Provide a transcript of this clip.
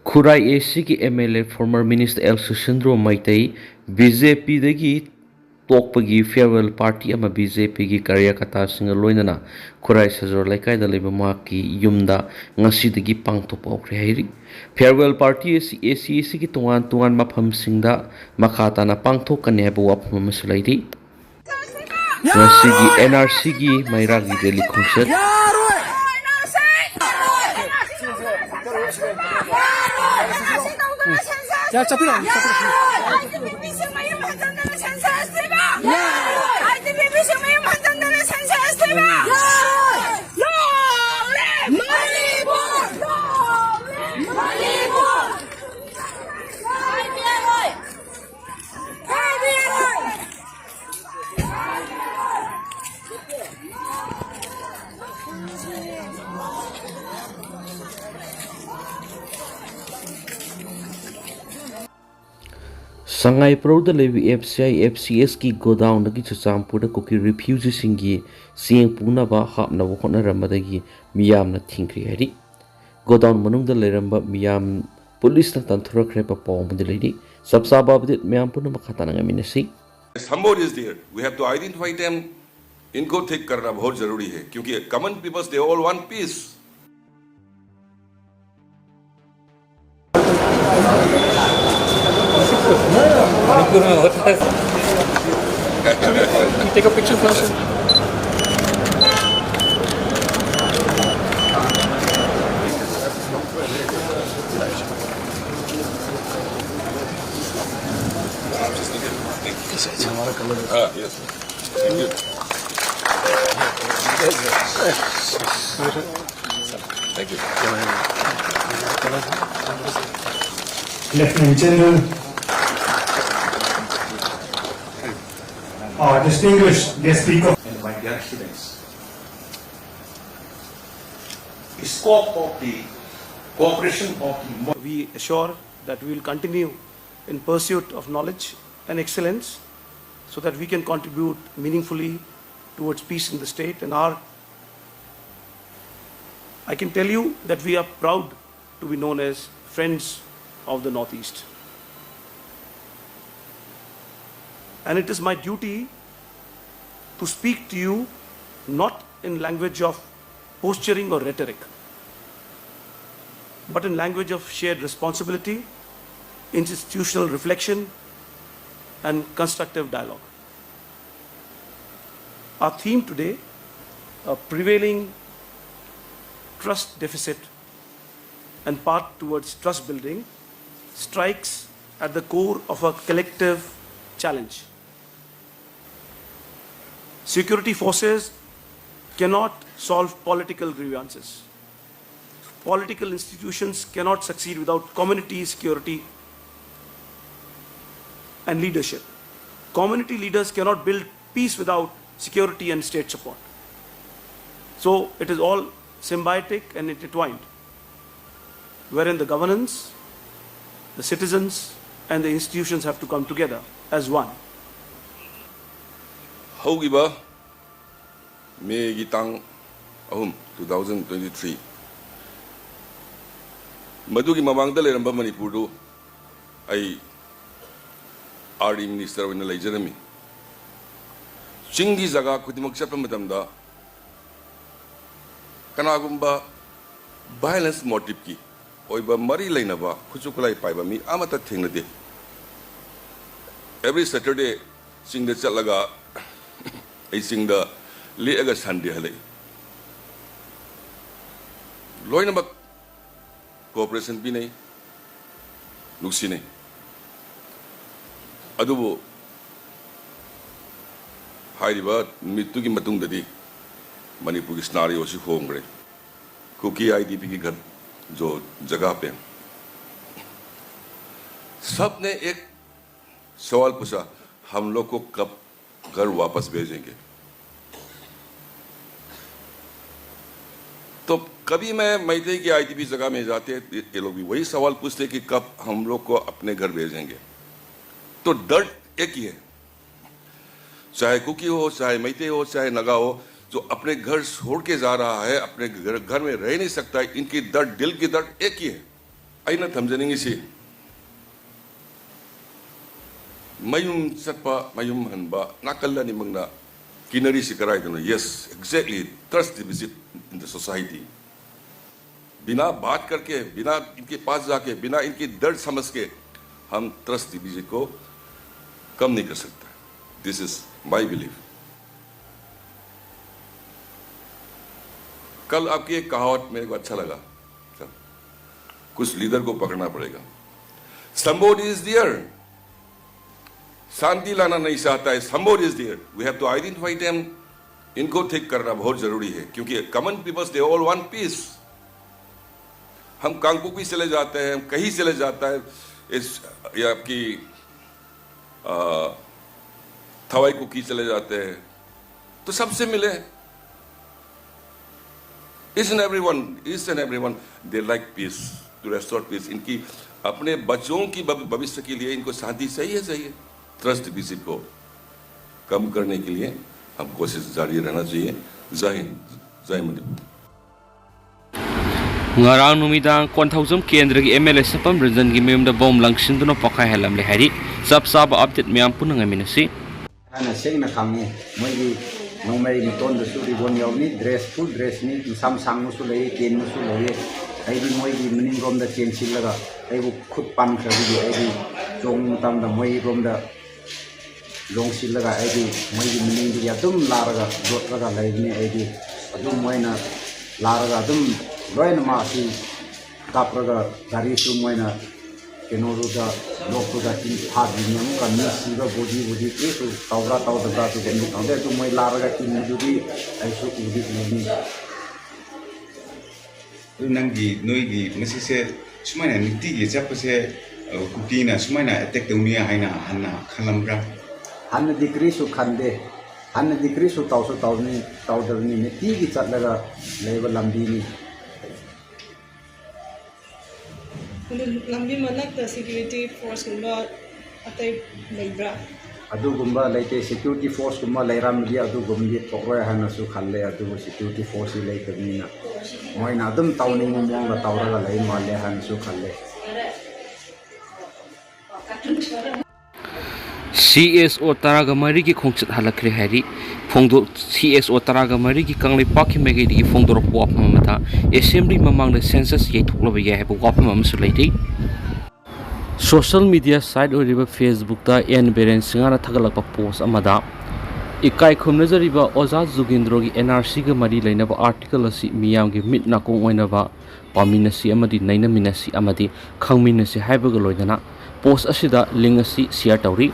Khurai AC ki MLA former Minister MLA Susindro BJP dagi tokpagi farewell party ama BJP gi Karyakata singa loinana Khurai Sajor laikai da leba mahakki yumda ngasi dagi pangthokpa okre hairi farewell party AC ki tungan mafam singda makha na pangthokani haiba wafam amasu lairi ngasi gi NRC gi mairagi deli khongset 야, 잡히라. Sangai Proda Levi FCI FCS ki godown dagi Chuchampur da kuki refugee singi sieng puna ba hapna wa khona ramadagi miyam na thingkri hari godown manung da leramba miyam police na tanthura khre pa pawm de leidi sabsa babdit miyam puna makhata na ngamine si somebody is there, we have to identify them. इनको ठीक करना बहुत जरूरी है क्योंकि common people they all want peace. Take a picture first. Yes. Thank you. Thank you. Lieutenant General, distinguished guest speaker, and my dear students, the scope of the cooperation of the We assure that we will continue in pursuit of knowledge and excellence so that we can contribute meaningfully towards peace in the state. And I can tell you that we are proud to be known as Friends of the Northeast. And it is my duty to speak to you not in language of posturing or rhetoric, but in language of shared responsibility, institutional reflection, and constructive dialogue. Our theme today, a prevailing trust deficit and path towards trust building, strikes at the core of a collective challenge. Security forces cannot solve political grievances. Political institutions cannot succeed without community security and leadership. Community leaders cannot build peace without security and state support. So it is all symbiotic and intertwined, wherein the governance, the citizens, and the institutions have to come together as one. Haugiba May Gitang 2023 Madugi Mamangda Leramba Manipuru I RD Minister of the Jeremy Chingi Zaga Kudimak Chapamadamda Kanagumba violence motive ki Oiba Mari Lainaba Kuchukulai Paibami Amata Tingnade every Saturday sing the Chalaga I sing the Leaga Sunday Hale Loinabak Cooperation Bine Luxine Adubo Hairiba Mitugi Matungadi Manipur scenario si home Kuki IDP की घर जो जगह पे सब ने एक सवाल पूछा हम लोग को कब घर वापस भेजेंगे तो कभी मैं मैतेई की आईटीपी जगह में जाते ये लोग भी वही सवाल पूछते कि कब हम लोग को अपने घर भेजेंगे तो डर एक ही है चाहे कुकी हो चाहे मैतेई हो चाहे नगा हो जो अपने घर छोड़ के जा रहा है अपने घर में रह नहीं सकता इनकी दर्द दिल की दर्द एक ही है ꯑꯩꯅ ꯊꯝꯖꯅꯤꯡꯉꯤꯁꯤ mayum satpa mayum hanba nakalla ni mangna kinari sikarai dono. Yes, exactly, trust deficit in the society. बिना बात करके, बिना इनके पास जाके, बिना इनकी दर्द समझ के हम ट्रस्ट डिफिसिट को कम नहीं कर सकते. This is my belief. कल आपकी एक कहावत मेरे को अच्छा लगा. कुछ लीडर को पकड़ना पड़ेगा. Somebody is there. शांति लाना नहीं चाहता है. Somebody is there. We have to identify them. इनको ठीक करना बहुत जरूरी है, क्योंकि common peoples they all want peace. हम कांगपुक भी चले जाते हैं, कहीं चले जाता है, इस ये आपकी थवाई कुकी चले जाते हैं, तो सबसे मिले. Each and everyone they like peace, to restore peace. इनकी अपने बच्चों की भविष्य के लिए इनको शांति चाहिए. ट्रस्ट डिफिसिट को कम करने के लिए हम कोशिश जारी रहना चाहिए. जय हिंद, जय Manipur. ngarang numidang konthawjam kendra gi MLA sapam region gi memda bom langsin pakai halam le hari sab update miam punang aminasi ana seng na khangi moi gi nomai ni ton da su ri bon yaw ni dress full dress ni sam sang nu su lei ken nu su lei ai bi moi gi mning rom da chen sil laga ai bu khut pan kha gi ai bi jong tam da moi rom da long sil laga ai bi moi gi mning gi ya dum la raga dot raga lai ni ai bi adum moi na la raga dum loin ma si kapraga dari su moi na kenoru da lokku da tin ha di nyam kan ni si ga bodi ke su tawra da tu gen ni ande tu moi la raga tin du di ai su udi ni nangi noi gi masi se sumaina niti gi chap se kuki na sumaina attack dunia haina hanna khalambra hanna dikri su khande hanna dikri su tawni tawdar ni niti gi chat laga level lambi ni lambi manak the security force gumba atai leibra adu gumba leite security force gumba leiram dia adu gumbi tokroy hana su khalle adu security force lei tabina moina adum tawni mong ga tawra lei male han su khalle. CSO Taragamari ki khongchat halakre hari phongdo CSO Taragamari ki kanglei pakhi megi di phongdor ko apmamata assembly mamang the census ye thokloba ya hebu apmam su leiti. Social media site oriba Facebook ta en beren singara thagalakpa post amada ikai khumnajariba Oza Jugindro gi NRC ga mari leinaba article asi miyam gi mit nakong oinaba paminasi amadi nainaminasi amadi khangminasi haibaga loidana post asida link asi share tawri.